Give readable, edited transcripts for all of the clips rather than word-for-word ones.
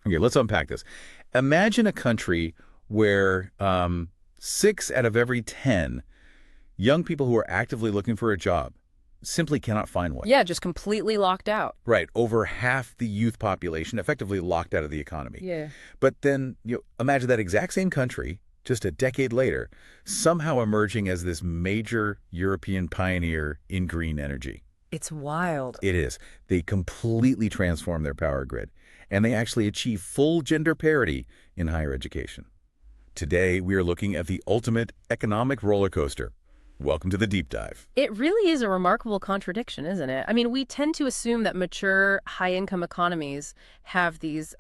Okay, let's unpack this. Imagine a country where 6 out of every 10 young people who are actively looking for a job simply cannot find one. Yeah, just completely locked out. Right, over half the youth population effectively locked out of the economy. Yeah. But then, imagine that exact same country, just a decade later, somehow emerging as this major European pioneer in green energy. It's wild. It is. They completely transform their power grid, and they actually achieve full gender parity in higher education. Today, we are looking at the ultimate economic roller coaster. Welcome to the deep dive. It really is a remarkable contradiction, isn't it? I mean, we tend to assume that mature, high-income economies have these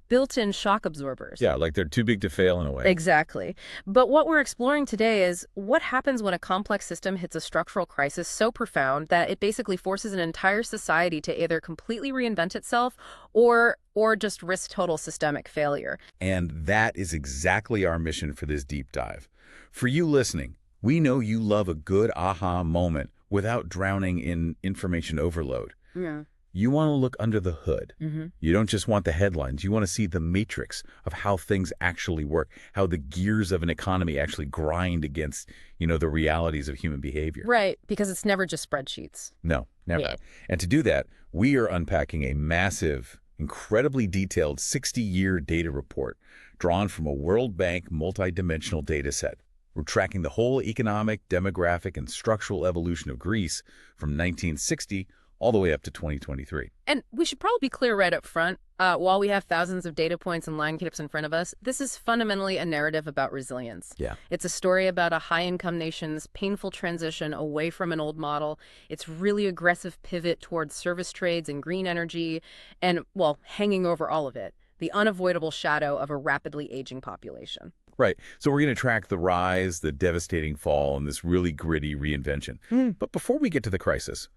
built-in shock absorbers. Yeah, like they're too big to fail in a way. Exactly. But what we're exploring today is what happens when a complex system hits a structural crisis so profound that it basically forces an entire society to either completely reinvent itself or just risk total systemic failure. And that is exactly our mission for this deep dive. For you listening, we know you love a good aha moment without drowning in information overload. Yeah. You want to look under the hood. Mm-hmm. You don't just want the headlines. You want to see the matrix of how things actually work, how the gears of an economy actually grind against, the realities of human behavior. Right, because it's never just spreadsheets. No, never. Yeah. And to do that, we are unpacking a massive, incredibly detailed 60-year data report drawn from a World Bank multidimensional data set. We're tracking the whole economic, demographic, and structural evolution of Greece from 1960 all the way up to 2023. And we should probably be clear right up front, while we have thousands of data points and line clips in front of us, this is fundamentally a narrative about resilience. Yeah. It's a story about a high-income nation's painful transition away from an old model, its really aggressive pivot towards service trades and green energy, and, well, hanging over all of it, the unavoidable shadow of a rapidly aging population. Right. So we're going to track the rise, the devastating fall, and this really gritty reinvention. But before we get to the crisis,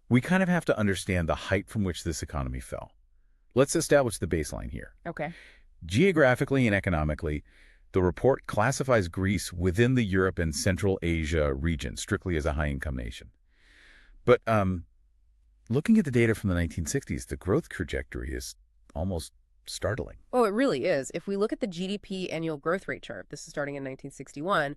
we kind of have to understand the height from which this economy fell. Let's establish the baseline here. Okay. Geographically and economically, the report classifies Greece within the Europe and Central Asia region, strictly as a high-income nation. But looking at the data from the 1960s, the growth trajectory is almost startling. Oh, it really is. If we look at the GDP annual growth rate chart, this is starting in 1961,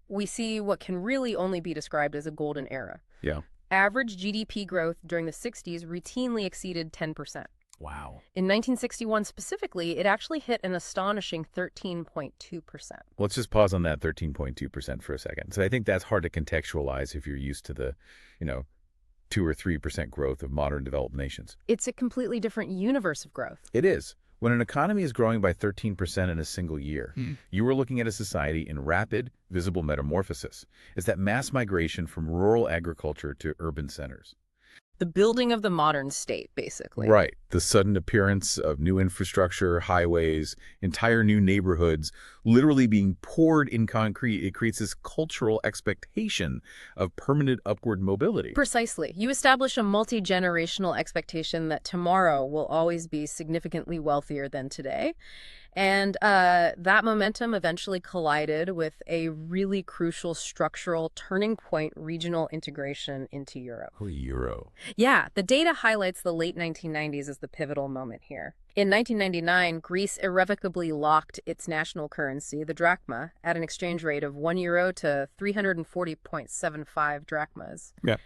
we see what can really only be described as a golden era. Yeah. Average GDP growth during the 60s routinely exceeded 10%. Wow. In 1961 specifically, it actually hit an astonishing 13.2%. Let's just pause on that 13.2% for a second. So I think that's hard to contextualize if you're used to the, 2 or 3% growth of modern developed nations. It's a completely different universe of growth. It is. When an economy is growing by 13% in a single year, you are looking at a society in rapid, visible metamorphosis. It's that mass migration from rural agriculture to urban centers. The building of the modern state, basically. Right. The sudden appearance of new infrastructure, highways, entire new neighborhoods, literally being poured in concrete. It creates this cultural expectation of permanent upward mobility. Precisely. You establish a multi-generational expectation that tomorrow will always be significantly wealthier than today. And that momentum eventually collided with a really crucial structural turning point regional integration into Europe. Oh, Euro. Yeah, the data highlights the late 1990s as the pivotal moment here. In 1999, Greece irrevocably locked its national currency, the drachma, at an exchange rate of €1 to 340.75 drachmas. Yeah.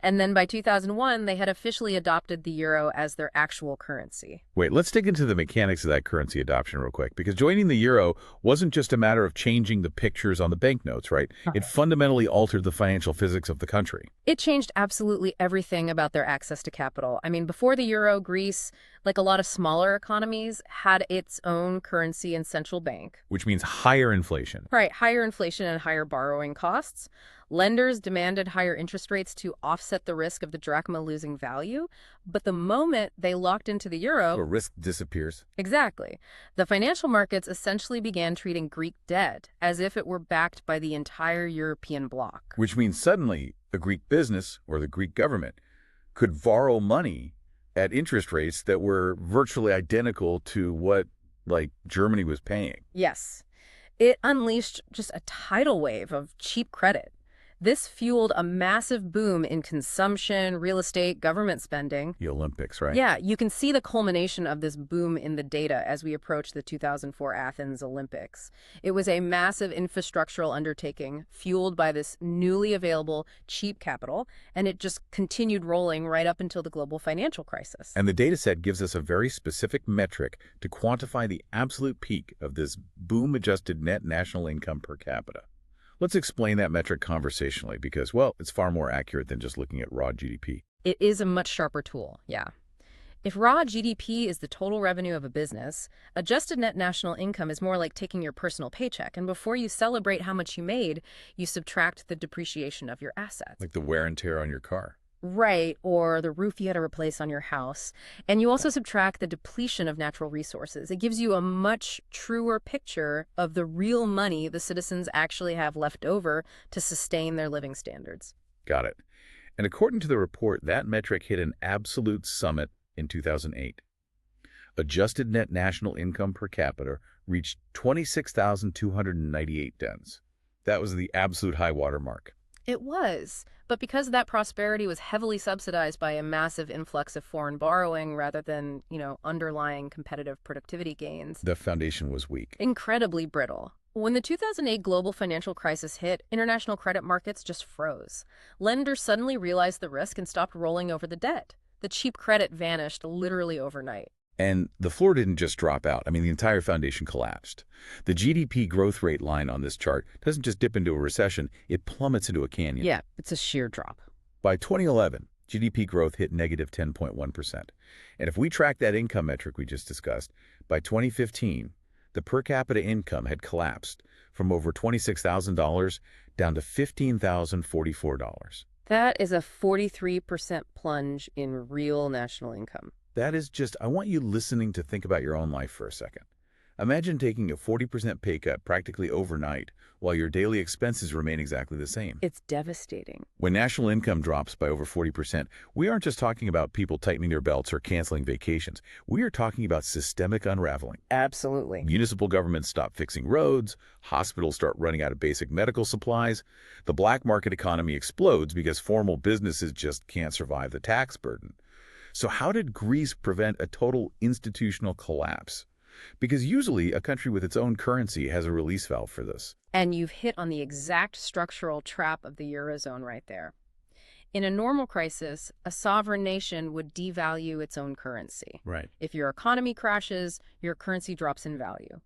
And then by 2001, they had officially adopted the euro as their actual currency. Wait, let's dig into the mechanics of that currency adoption real quick, because joining the euro wasn't just a matter of changing the pictures on the banknotes, right? It fundamentally altered the financial physics of the country. It changed absolutely everything about their access to capital. I mean, before the euro, Greece, like a lot of smaller economies, had its own currency and central bank. Which means higher inflation. Right, higher inflation and higher borrowing costs. Lenders demanded higher interest rates to offset the risk of the drachma losing value. But the moment they locked into the euro... So risk disappears. Exactly. The financial markets essentially began treating Greek debt as if it were backed by the entire European bloc. Which means suddenly the Greek business or the Greek government could borrow money at interest rates that were virtually identical to what, Germany was paying. Yes. It unleashed just a tidal wave of cheap credit. This fueled a massive boom in consumption, real estate, government spending. The Olympics, right? Yeah, you can see the culmination of this boom in the data as we approach the 2004 Athens Olympics. It was a massive infrastructural undertaking fueled by this newly available cheap capital, and it just continued rolling right up until the global financial crisis. And the data set gives us a very specific metric to quantify the absolute peak of this boom-adjusted net national income per capita. Let's explain that metric conversationally because, well, it's far more accurate than just looking at raw GDP. It is a much sharper tool, yeah. If raw GDP is the total revenue of a business, adjusted net national income is more like taking your personal paycheck, and before you celebrate how much you made, you subtract the depreciation of your assets. Like the wear and tear on your car. Right, or the roof you had to replace on your house. And you also subtract the depletion of natural resources. It gives you a much truer picture of the real money the citizens actually have left over to sustain their living standards. Got it. And according to the report, that metric hit an absolute summit in 2008. Adjusted net national income per capita reached 26,298 tons. That was the absolute high water mark. It was. But because that prosperity was heavily subsidized by a massive influx of foreign borrowing rather than, underlying competitive productivity gains, The foundation was weak. incredibly brittle. When the 2008 global financial crisis hit, international credit markets just froze. Lenders suddenly realized the risk and stopped rolling over the debt. The cheap credit vanished literally overnight. And the floor didn't just drop out. The entire foundation collapsed. The GDP growth rate line on this chart doesn't just dip into a recession, it plummets into a canyon. Yeah, it's a sheer drop. By 2011, GDP growth hit negative 10.1%. And if we track that income metric we just discussed, by 2015, the per capita income had collapsed from over $26,000 down to $15,044. That is a 43% plunge in real national income. That is just, I want you listening to think about your own life for a second. Imagine taking a 40% pay cut practically overnight while your daily expenses remain exactly the same. It's devastating. When national income drops by over 40%, we aren't just talking about people tightening their belts or canceling vacations. We are talking about systemic unraveling. Absolutely. Municipal governments stop fixing roads, hospitals start running out of basic medical supplies, the black market economy explodes because formal businesses just can't survive the tax burden. So how did Greece prevent a total institutional collapse? Because usually a country with its own currency has a release valve for this. And you've hit on the exact structural trap of the Eurozone right there. In a normal crisis, a sovereign nation would devalue its own currency. Right. If your economy crashes, your currency drops in value.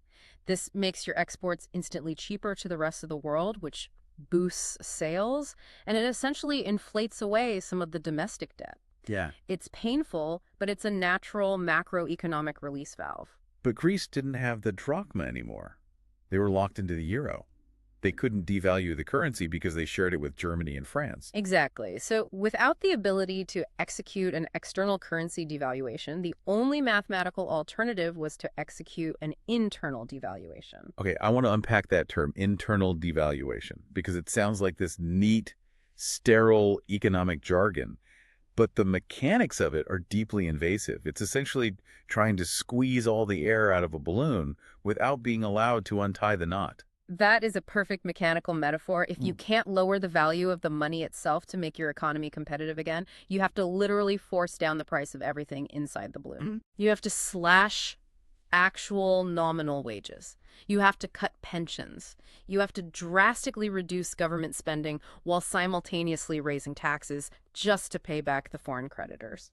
This makes your exports instantly cheaper to the rest of the world, which boosts sales, and it essentially inflates away some of the domestic debt. Yeah. It's painful, but it's a natural macroeconomic release valve. But Greece didn't have the drachma anymore. They were locked into the euro. They couldn't devalue the currency because they shared it with Germany and France. Exactly. So without the ability to execute an external currency devaluation, the only mathematical alternative was to execute an internal devaluation. Okay, I want to unpack that term, internal devaluation, because it sounds like this neat, sterile economic jargon. But the mechanics of it are deeply invasive. It's essentially trying to squeeze all the air out of a balloon without being allowed to untie the knot. That is a perfect mechanical metaphor. If you can't lower the value of the money itself to make your economy competitive again, you have to literally force down the price of everything inside the balloon. You have to slash actual nominal wages. You have to cut pensions. You have to drastically reduce government spending while simultaneously raising taxes just to pay back the foreign creditors.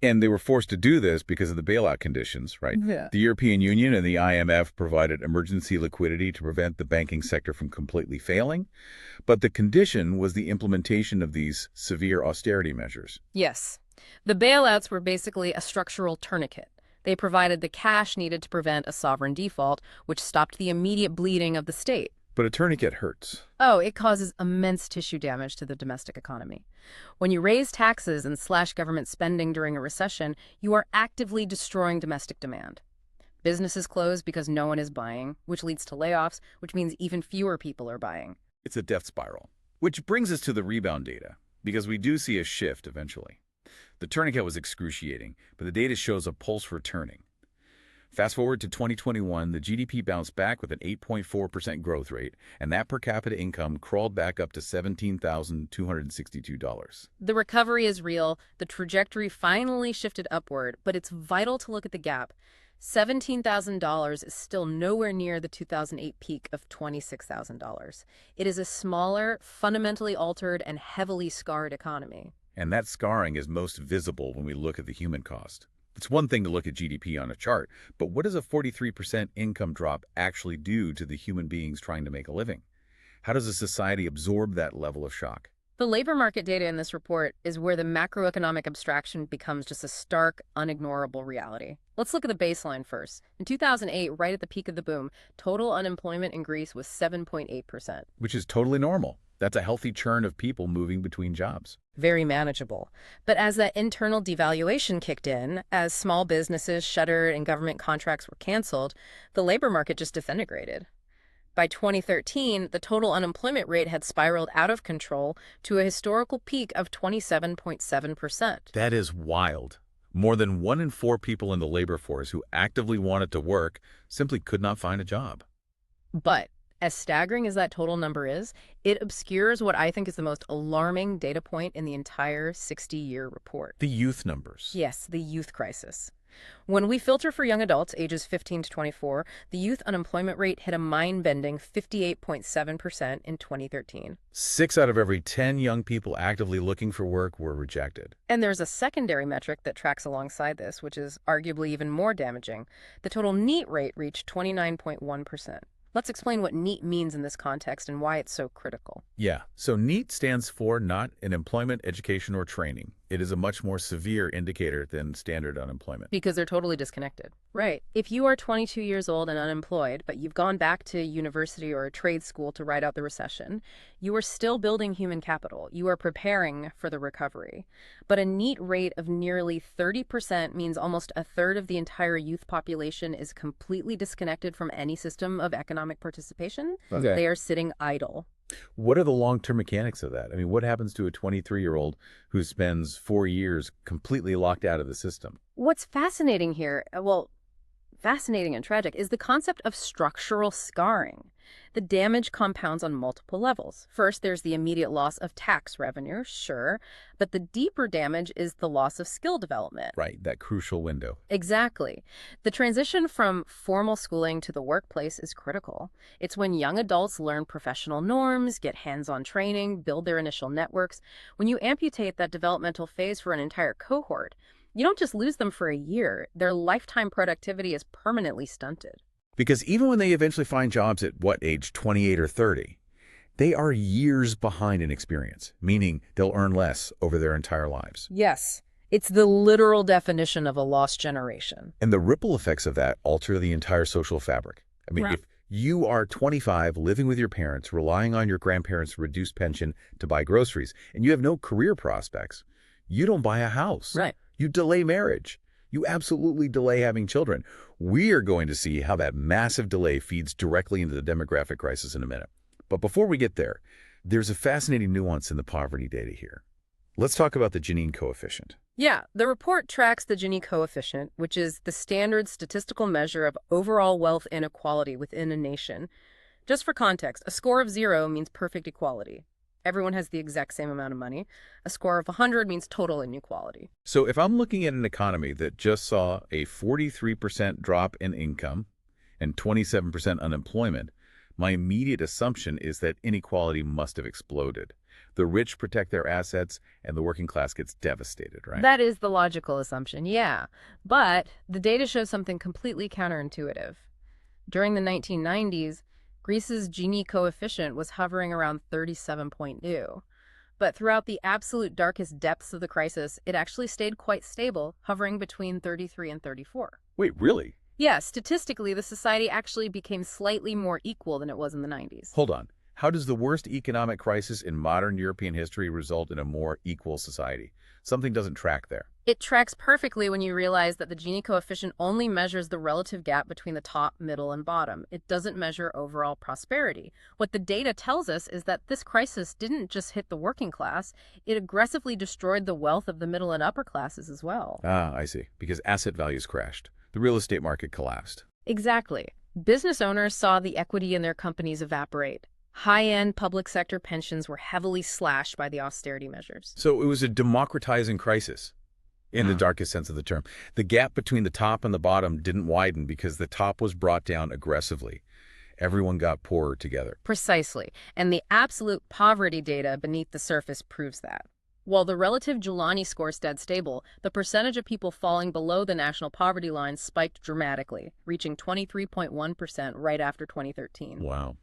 And they were forced to do this because of the bailout conditions, right? Yeah. The European Union and the IMF provided emergency liquidity to prevent the banking sector from completely failing. But the condition was the implementation of these severe austerity measures. Yes. The bailouts were basically a structural tourniquet. They provided the cash needed to prevent a sovereign default, which stopped the immediate bleeding of the state. But a tourniquet hurts. Oh, it causes immense tissue damage to the domestic economy. When you raise taxes and slash government spending during a recession, you are actively destroying domestic demand. Businesses close because no one is buying, which leads to layoffs, which means even fewer people are buying. It's a death spiral. Which brings us to the rebound data, because we do see a shift eventually. The tourniquet was excruciating, but the data shows a pulse returning. Fast forward to 2021, the GDP bounced back with an 8.4% growth rate, and that per capita income crawled back up to $17,262. The recovery is real. The trajectory finally shifted upward, but it's vital to look at the gap. $17,000 is still nowhere near the 2008 peak of $26,000. It is a smaller, fundamentally altered, and heavily scarred economy. And that scarring is most visible when we look at the human cost. It's one thing to look at GDP on a chart, but what does a 43% income drop actually do to the human beings trying to make a living? How does a society absorb that level of shock? The labor market data in this report is where the macroeconomic abstraction becomes just a stark, unignorable reality. Let's look at the baseline first. In 2008, right at the peak of the boom, total unemployment in Greece was 7.8%. Which is totally normal. That's a healthy churn of people moving between jobs. Very manageable. But as that internal devaluation kicked in, as small businesses shuttered and government contracts were canceled, the labor market just disintegrated. By 2013, the total unemployment rate had spiraled out of control to a historical peak of 27.7%. That is wild. More than 1 in 4 people in the labor force who actively wanted to work simply could not find a job. But as staggering as that total number is, it obscures what I think is the most alarming data point in the entire 60-year report. The youth numbers. Yes, the youth crisis. When we filter for young adults ages 15 to 24, the youth unemployment rate hit a mind-bending 58.7% in 2013. 6 out of every 10 young people actively looking for work were rejected. And there's a secondary metric that tracks alongside this, which is arguably even more damaging. The total NEET rate reached 29.1%. Let's explain what NEET means in this context and why it's so critical. Yeah, so NEET stands for not in employment, education, or training. It is a much more severe indicator than standard unemployment. Because they're totally disconnected. Right. If you are 22 years old and unemployed, but you've gone back to university or a trade school to ride out the recession, you are still building human capital. You are preparing for the recovery. But a NEET rate of nearly 30% means almost a third of the entire youth population is completely disconnected from any system of economic participation. Okay. They are sitting idle. What are the long-term mechanics of that? I mean, what happens to a 23-year-old who spends 4 years completely locked out of the system? What's fascinating here, fascinating and tragic, is the concept of structural scarring. The damage compounds on multiple levels. First, there's the immediate loss of tax revenue, sure, but the deeper damage is the loss of skill development. Right, that crucial window. Exactly. The transition from formal schooling to the workplace is critical. It's when young adults learn professional norms, get hands-on training, build their initial networks. When you amputate that developmental phase for an entire cohort, you don't just lose them for a year. Their lifetime productivity is permanently stunted. Because even when they eventually find jobs at, age 28 or 30, they are years behind in experience, meaning they'll earn less over their entire lives. Yes, it's the literal definition of a lost generation. And the ripple effects of that alter the entire social fabric. I mean, if you are 25, living with your parents, relying on your grandparents' reduced pension to buy groceries, and you have no career prospects, you don't buy a house. Right. You delay marriage. You absolutely delay having children. We are going to see how that massive delay feeds directly into the demographic crisis in a minute. But before we get there, there's a fascinating nuance in the poverty data here. Let's talk about the Gini coefficient. Yeah, the report tracks the Gini coefficient, which is the standard statistical measure of overall wealth inequality within a nation. Just for context, a score of 0 means perfect equality. Everyone has the exact same amount of money. A score of 100 means total inequality. So if I'm looking at an economy that just saw a 43% drop in income and 27% unemployment, my immediate assumption is that inequality must have exploded. The rich protect their assets and the working class gets devastated, right? That is the logical assumption, yeah. But the data shows something completely counterintuitive. During the 1990s, Greece's Gini coefficient was hovering around 37.2. But throughout the absolute darkest depths of the crisis, it actually stayed quite stable, hovering between 33 and 34. Wait, really? Yeah, statistically, the society actually became slightly more equal than it was in the 90s. Hold on. How does the worst economic crisis in modern European history result in a more equal society? Something doesn't track there. It tracks perfectly when you realize that the Gini coefficient only measures the relative gap between the top, middle, and bottom. It doesn't measure overall prosperity. What the data tells us is that this crisis didn't just hit the working class, it aggressively destroyed the wealth of the middle and upper classes as well. Ah, I see. Because asset values crashed. The real estate market collapsed. Exactly. Business owners saw the equity in their companies evaporate. High-end public sector pensions were heavily slashed by the austerity measures. So it was a democratizing crisis, in the darkest sense of the term. The gap between the top and the bottom didn't widen because the top was brought down aggressively. Everyone got poorer together. Precisely. And the absolute poverty data beneath the surface proves that. While the relative Jelani score stayed stable, the percentage of people falling below the national poverty line spiked dramatically, reaching 23.1% right after 2013. Wow.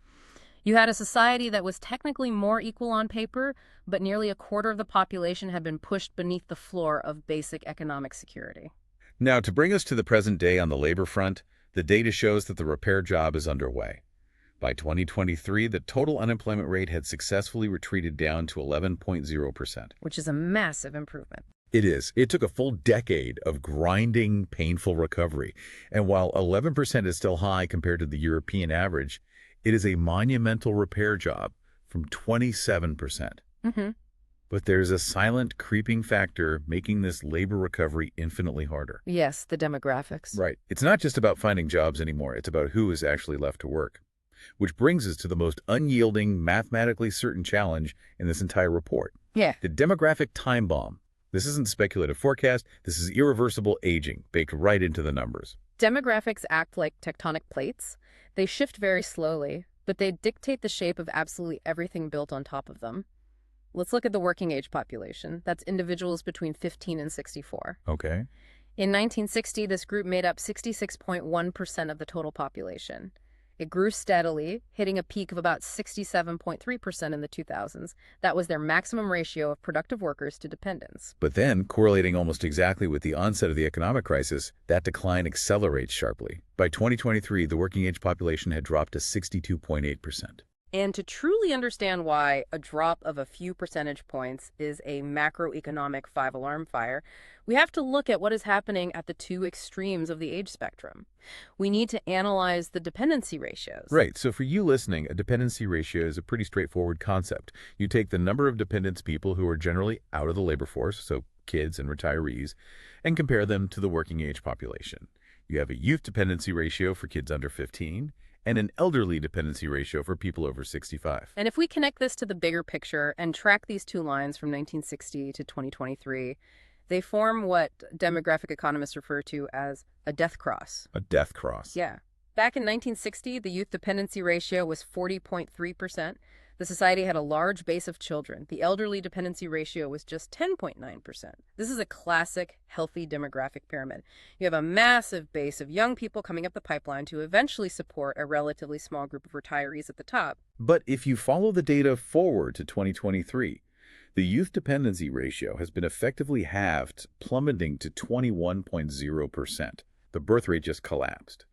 You had a society that was technically more equal on paper, but nearly a quarter of the population had been pushed beneath the floor of basic economic security. Now, to bring us to the present day on the labor front, the data shows that the repair job is underway. By 2023, the total unemployment rate had successfully retreated down to 11.0%. Which is a massive improvement. It is. It took a full decade of grinding, painful recovery. And while 11% is still high compared to the European average, it is a monumental repair job from 27%. But there's a silent, creeping factor making this labor recovery infinitely harder. Yes, the demographics. Right. It's not just about finding jobs anymore. It's about who is actually left to work. Which brings us to the most unyielding, mathematically certain challenge in this entire report. Yeah. The demographic time bomb. This isn't speculative forecast. This is irreversible aging, baked right into the numbers. Demographics act like tectonic plates. They shift very slowly, but they dictate the shape of absolutely everything built on top of them. Let's look at the working age population. That's individuals between 15 and 64. Okay. In 1960, this group made up 66.1% of the total population. It grew steadily, hitting a peak of about 67.3% in the 2000s. That was their maximum ratio of productive workers to dependents. But then, correlating almost exactly with the onset of the economic crisis, that decline accelerates sharply. By 2023, the working age population had dropped to 62.8%. And to truly understand why a drop of a few percentage points is a macroeconomic five-alarm fire, we have to look at what is happening at the two extremes of the age spectrum. We need to analyze the dependency ratios. Right. So for you listening, a dependency ratio is a pretty straightforward concept. You take the number of dependents people who are generally out of the labor force, so kids and retirees, and compare them to the working age population. You have a youth dependency ratio for kids under 15, and an elderly dependency ratio for people over 65. And if we connect this to the bigger picture and track these two lines from 1960 to 2023, they form what demographic economists refer to as a death cross. A death cross. Yeah. Back in 1960, the youth dependency ratio was 40.3%. The society had a large base of children. The elderly dependency ratio was just 10.9%. This is a classic healthy demographic pyramid. You have a massive base of young people coming up the pipeline to eventually support a relatively small group of retirees at the top. But if you follow the data forward to 2023, the youth dependency ratio has been effectively halved, plummeting to 21.0%. The birth rate just collapsed.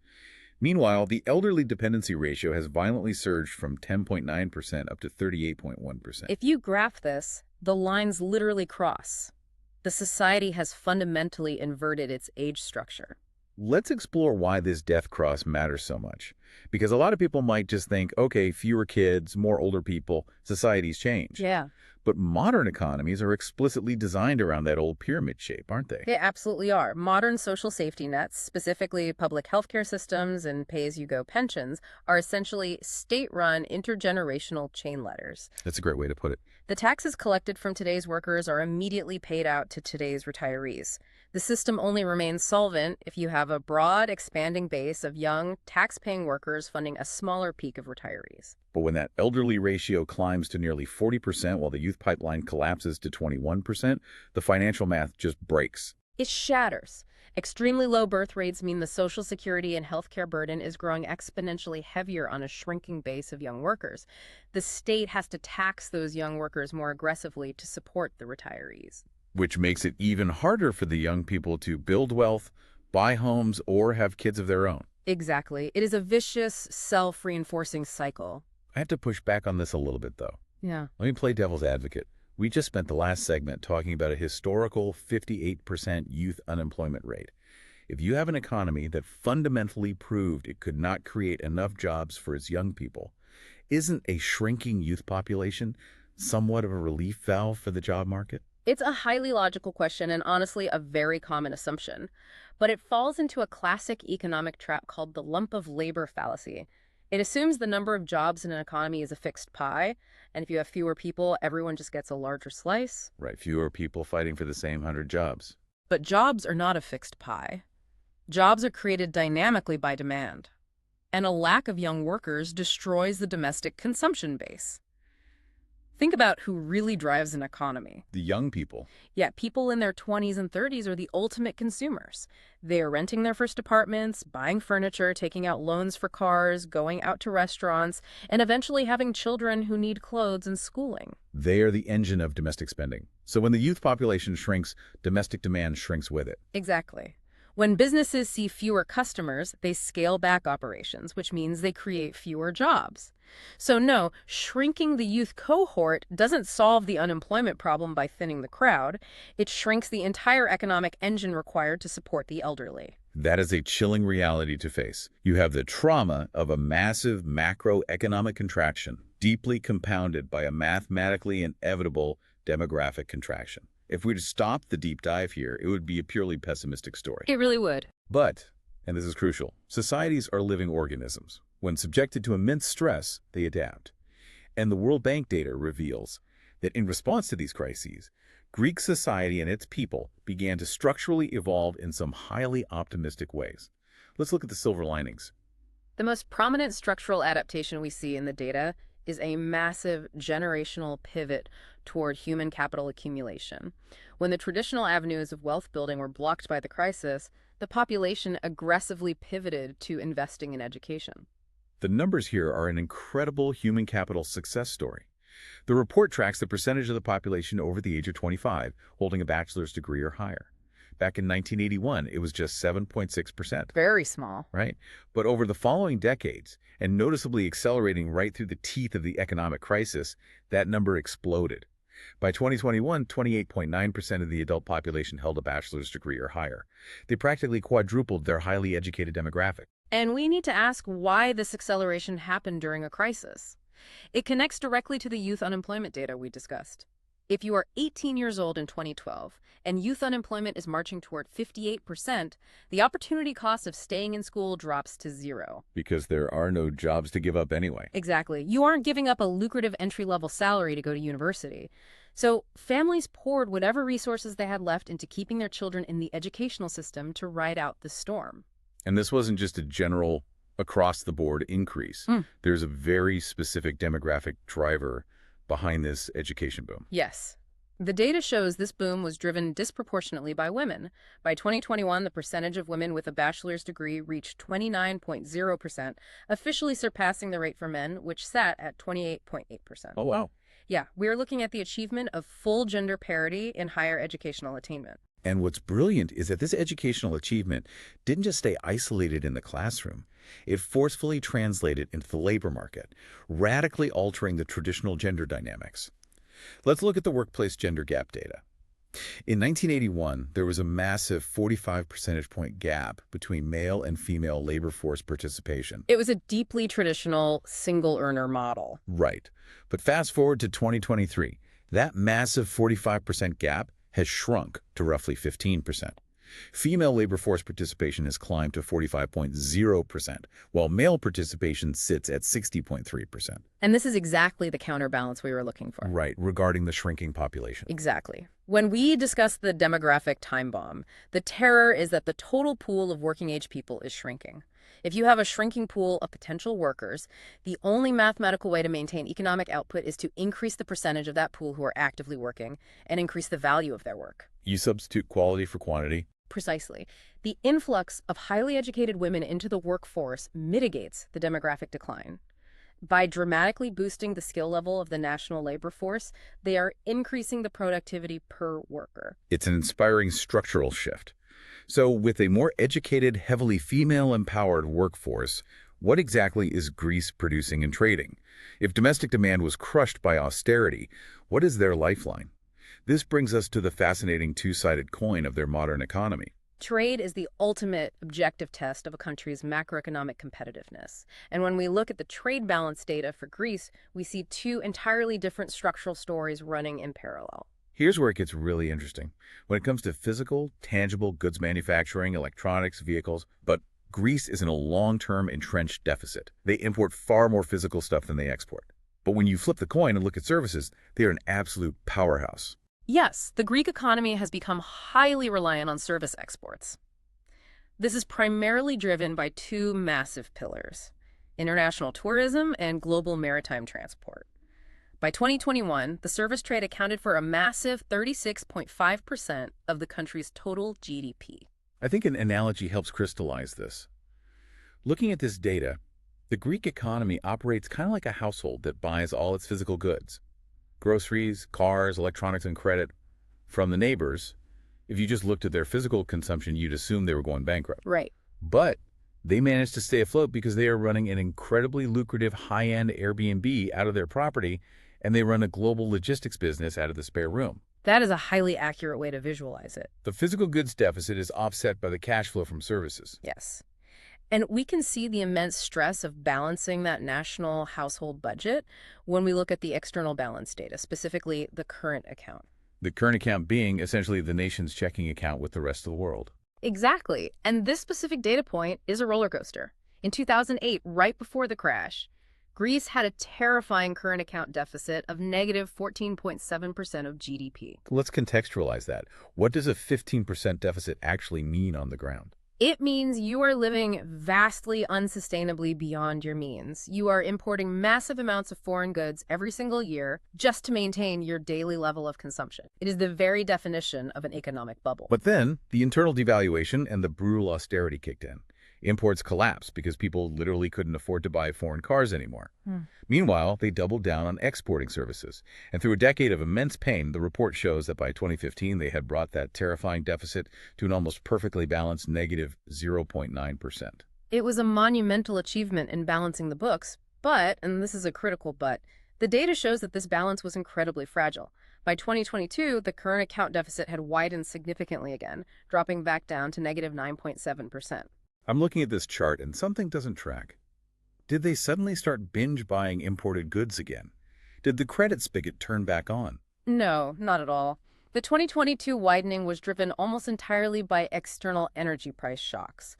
Meanwhile, the elderly dependency ratio has violently surged from 10.9% up to 38.1%. If you graph this, the lines literally cross. The society has fundamentally inverted its age structure. Let's explore why this death cross matters so much. Because a lot of people might just think, okay, fewer kids, more older people, societies change. Yeah. But modern economies are explicitly designed around that old pyramid shape, aren't they? They absolutely are. Modern social safety nets, specifically public healthcare systems and pay-as-you-go pensions, are essentially state-run intergenerational chain letters. That's a great way to put it. The taxes collected from today's workers are immediately paid out to today's retirees. The system only remains solvent if you have a broad, expanding base of young, tax-paying workers funding a smaller peak of retirees. But when that elderly ratio climbs to nearly 40% while the youth pipeline collapses to 21%, the financial math just breaks. It shatters. Extremely low birth rates mean the Social Security and healthcare burden is growing exponentially heavier on a shrinking base of young workers. The state has to tax those young workers more aggressively to support the retirees. Which makes it even harder for the young people to build wealth, buy homes, or have kids of their own. Exactly. It is a vicious, self-reinforcing cycle. I have to push back on this a little bit, though. Yeah. Let me play devil's advocate. We just spent the last segment talking about a historical 58% youth unemployment rate. If you have an economy that fundamentally proved it could not create enough jobs for its young people, isn't a shrinking youth population somewhat of a relief valve for the job market? It's a highly logical question and honestly a very common assumption. But it falls into a classic economic trap called the lump of labor fallacy. It assumes the number of jobs in an economy is a fixed pie, and if you have fewer people, everyone just gets a larger slice. Right, fewer people fighting for the same 100 jobs. But jobs are not a fixed pie. Jobs are created dynamically by demand, and a lack of young workers destroys the domestic consumption base. Think about who really drives an economy. The young people. Yeah, people in their 20s and 30s are the ultimate consumers. They are renting their first apartments, buying furniture, taking out loans for cars, going out to restaurants, and eventually having children who need clothes and schooling. They are the engine of domestic spending. So when the youth population shrinks, domestic demand shrinks with it. Exactly. When businesses see fewer customers, they scale back operations, which means they create fewer jobs. So no, shrinking the youth cohort doesn't solve the unemployment problem by thinning the crowd. It shrinks the entire economic engine required to support the elderly. That is a chilling reality to face. You have the trauma of a massive macroeconomic contraction, deeply compounded by a mathematically inevitable demographic contraction. If we were to stop the deep dive here, it would be a purely pessimistic story. It really would. But, and this is crucial, societies are living organisms. When subjected to immense stress, they adapt. And the World Bank data reveals that in response to these crises, Greek society and its people began to structurally evolve in some highly optimistic ways. Let's look at the silver linings. The most prominent structural adaptation we see in the data is a massive generational pivot toward human capital accumulation. When the traditional avenues of wealth building were blocked by the crisis, the population aggressively pivoted to investing in education. The numbers here are an incredible human capital success story. The report tracks the percentage of the population over the age of 25 holding a bachelor's degree or higher. Back in 1981, it was just 7.6%. Very small. Right? But over the following decades, and noticeably accelerating right through the teeth of the economic crisis, that number exploded. By 2021, 28.9% of the adult population held a bachelor's degree or higher. They practically quadrupled their highly educated demographic. And we need to ask why this acceleration happened during a crisis. It connects directly to the youth unemployment data we discussed. If you are 18 years old in 2012 and youth unemployment is marching toward 58%, the opportunity cost of staying in school drops to zero. Because there are no jobs to give up anyway. Exactly. You aren't giving up a lucrative entry-level salary to go to university. So families poured whatever resources they had left into keeping their children in the educational system to ride out the storm. And this wasn't just a general across-the-board increase. There's a very specific demographic driver behind this education boom. Yes. The data shows this boom was driven disproportionately by women. By 2021, the percentage of women with a bachelor's degree reached 29.0%, officially surpassing the rate for men, which sat at 28.8%. Oh, wow. Yeah, we're looking at the achievement of full gender parity in higher educational attainment. And what's brilliant is that this educational achievement didn't just stay isolated in the classroom. It forcefully translated into the labor market, radically altering the traditional gender dynamics. Let's look at the workplace gender gap data. In 1981, there was a massive 45 percentage point gap between male and female labor force participation. It was a deeply traditional single-earner model. Right. But fast forward to 2023, that massive 45% gap has shrunk to roughly 15%. Female labor force participation has climbed to 45.0%, while male participation sits at 60.3%. And this is exactly the counterbalance we were looking for. Right, regarding the shrinking population. Exactly. When we discuss the demographic time bomb, the terror is that the total pool of working-age people is shrinking. If you have a shrinking pool of potential workers, the only mathematical way to maintain economic output is to increase the percentage of that pool who are actively working and increase the value of their work. You substitute quality for quantity. Precisely. The influx of highly educated women into the workforce mitigates the demographic decline. By dramatically boosting the skill level of the national labor force, they are increasing the productivity per worker. It's an inspiring structural shift. So with a more educated, heavily female-empowered workforce, what exactly is Greece producing and trading? If domestic demand was crushed by austerity, what is their lifeline? This brings us to the fascinating two-sided coin of their modern economy. Trade is the ultimate objective test of a country's macroeconomic competitiveness. And when we look at the trade balance data for Greece, we see two entirely different structural stories running in parallel. Here's where it gets really interesting. When it comes to physical, tangible goods manufacturing, electronics, vehicles, but Greece is in a long-term entrenched deficit. They import far more physical stuff than they export. But when you flip the coin and look at services, they are an absolute powerhouse. Yes, the Greek economy has become highly reliant on service exports. This is primarily driven by two massive pillars: international tourism and global maritime transport. By 2021, the service trade accounted for a massive 36.5% of the country's total GDP. I think an analogy helps crystallize this. Looking at this data, the Greek economy operates kind of like a household that buys all its physical goods, groceries, cars, electronics, and credit from the neighbors. If you just looked at their physical consumption, you'd assume they were going bankrupt. Right. But they managed to stay afloat because they are running an incredibly lucrative high-end Airbnb out of their property, and they run a global logistics business out of the spare room. That is a highly accurate way to visualize it. The physical goods deficit is offset by the cash flow from services. Yes. And we can see the immense stress of balancing that national household budget when we look at the external balance data, specifically the current account. The current account being essentially the nation's checking account with the rest of the world. Exactly. And this specific data point is a roller coaster. In 2008, right before the crash, Greece had a terrifying current account deficit of negative 14.7% of GDP. Let's contextualize that. What does a 15% deficit actually mean on the ground? It means you are living vastly unsustainably beyond your means. You are importing massive amounts of foreign goods every single year just to maintain your daily level of consumption. It is the very definition of an economic bubble. But then, the internal devaluation and the brutal austerity kicked in. Imports collapsed because people literally couldn't afford to buy foreign cars anymore. Meanwhile, they doubled down on exporting services. And through a decade of immense pain, the report shows that by 2015, they had brought that terrifying deficit to an almost perfectly balanced negative 0.9%. It was a monumental achievement in balancing the books, but, and this is a critical but, the data shows that this balance was incredibly fragile. By 2022, the current account deficit had widened significantly again, dropping back down to negative 9.7%. I'm looking at this chart and something doesn't track. Did they suddenly start binge buying imported goods again? Did the credit spigot turn back on? No, not at all. The 2022 widening was driven almost entirely by external energy price shocks.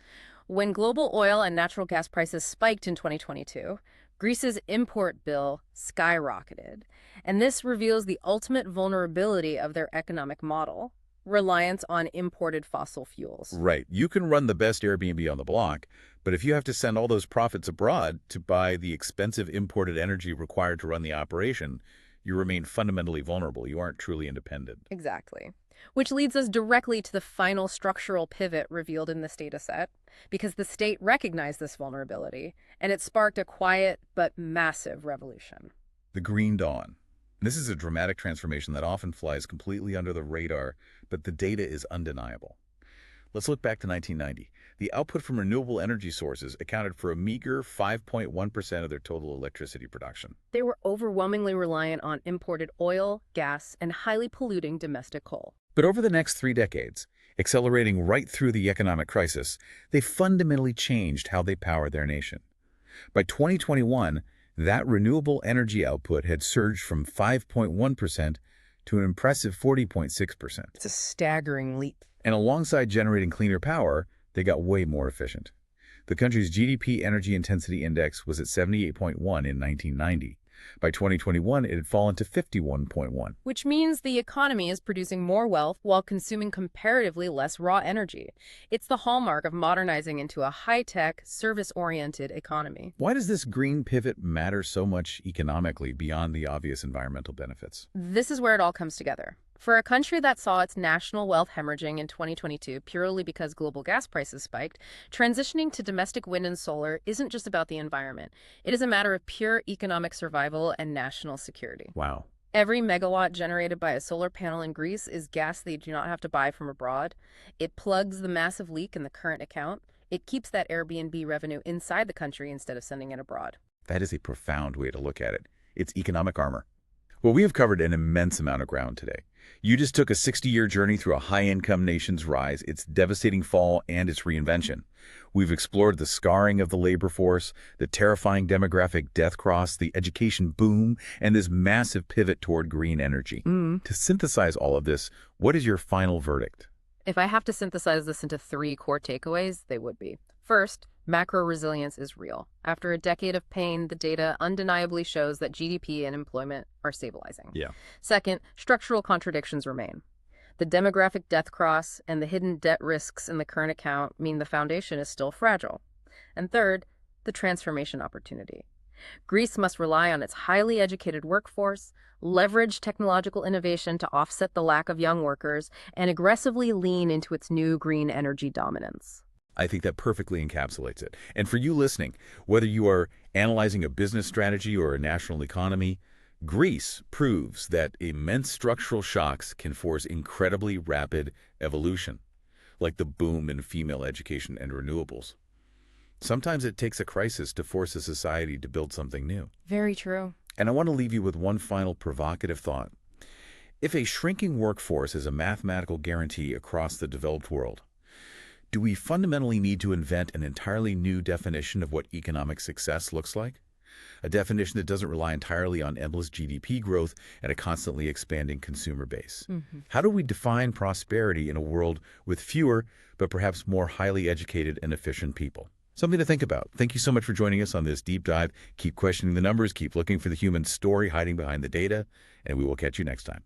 When global oil and natural gas prices spiked in 2022, Greece's import bill skyrocketed. And this reveals the ultimate vulnerability of their economic model: reliance on imported fossil fuels. Right. You can run the best Airbnb on the block, but if you have to send all those profits abroad to buy the expensive imported energy required to run the operation, you remain fundamentally vulnerable. You aren't truly independent. Exactly. Which leads us directly to the final structural pivot revealed in this data set, because the state recognized this vulnerability, and it sparked a quiet but massive revolution. The Green Dawn. This is a dramatic transformation that often flies completely under the radar, but the data is undeniable. Let's look back to 1990. The output from renewable energy sources accounted for a meager 5.1% of their total electricity production. They were overwhelmingly reliant on imported oil, gas, and highly polluting domestic coal. But over the next 3 decades, accelerating right through the economic crisis, they fundamentally changed how they power their nation. By 2021, that renewable energy output had surged from 5.1% to an impressive 40.6%. It's a staggering leap. And alongside generating cleaner power, they got way more efficient. The country's GDP Energy Intensity Index was at 78.1 in 1990. By 2021, it had fallen to 51.1. Which means the economy is producing more wealth while consuming comparatively less raw energy. It's the hallmark of modernizing into a high-tech, service-oriented economy. Why does this green pivot matter so much economically beyond the obvious environmental benefits? This is where it all comes together. For a country that saw its national wealth hemorrhaging in 2022 purely because global gas prices spiked, transitioning to domestic wind and solar isn't just about the environment. It is a matter of pure economic survival and national security. Wow. Every megawatt generated by a solar panel in Greece is gas they do not have to buy from abroad. It plugs the massive leak in the current account. It keeps that Airbnb revenue inside the country instead of sending it abroad. That is a profound way to look at it. It's economic armor. Well, we have covered an immense amount of ground today. You just took a 60-year journey through a high-income nation's rise, its devastating fall, and its reinvention. We've explored the scarring of the labor force, the terrifying demographic death cross, the education boom, and this massive pivot toward green energy. To synthesize all of this, what is your final verdict? If I have to synthesize this into 3 core takeaways, they would be: first, macro resilience is real. After a decade of pain, the data undeniably shows that GDP and employment are stabilizing. Yeah. Second, structural contradictions remain. The demographic death cross and the hidden debt risks in the current account mean the foundation is still fragile. And third, the transformation opportunity. Greece must rely on its highly educated workforce, leverage technological innovation to offset the lack of young workers, and aggressively lean into its new green energy dominance. I think that perfectly encapsulates it. And for you listening, whether you are analyzing a business strategy or a national economy, Greece proves that immense structural shocks can force incredibly rapid evolution, like the boom in female education and renewables. Sometimes it takes a crisis to force a society to build something new. Very true. And I want to leave you with one final provocative thought. If a shrinking workforce is a mathematical guarantee across the developed world, do we fundamentally need to invent an entirely new definition of what economic success looks like? A definition that doesn't rely entirely on endless GDP growth and a constantly expanding consumer base. How do we define prosperity in a world with fewer, but perhaps more highly educated and efficient people? Something to think about. Thank you so much for joining us on this deep dive. Keep questioning the numbers, keep looking for the human story hiding behind the data, and we will catch you next time.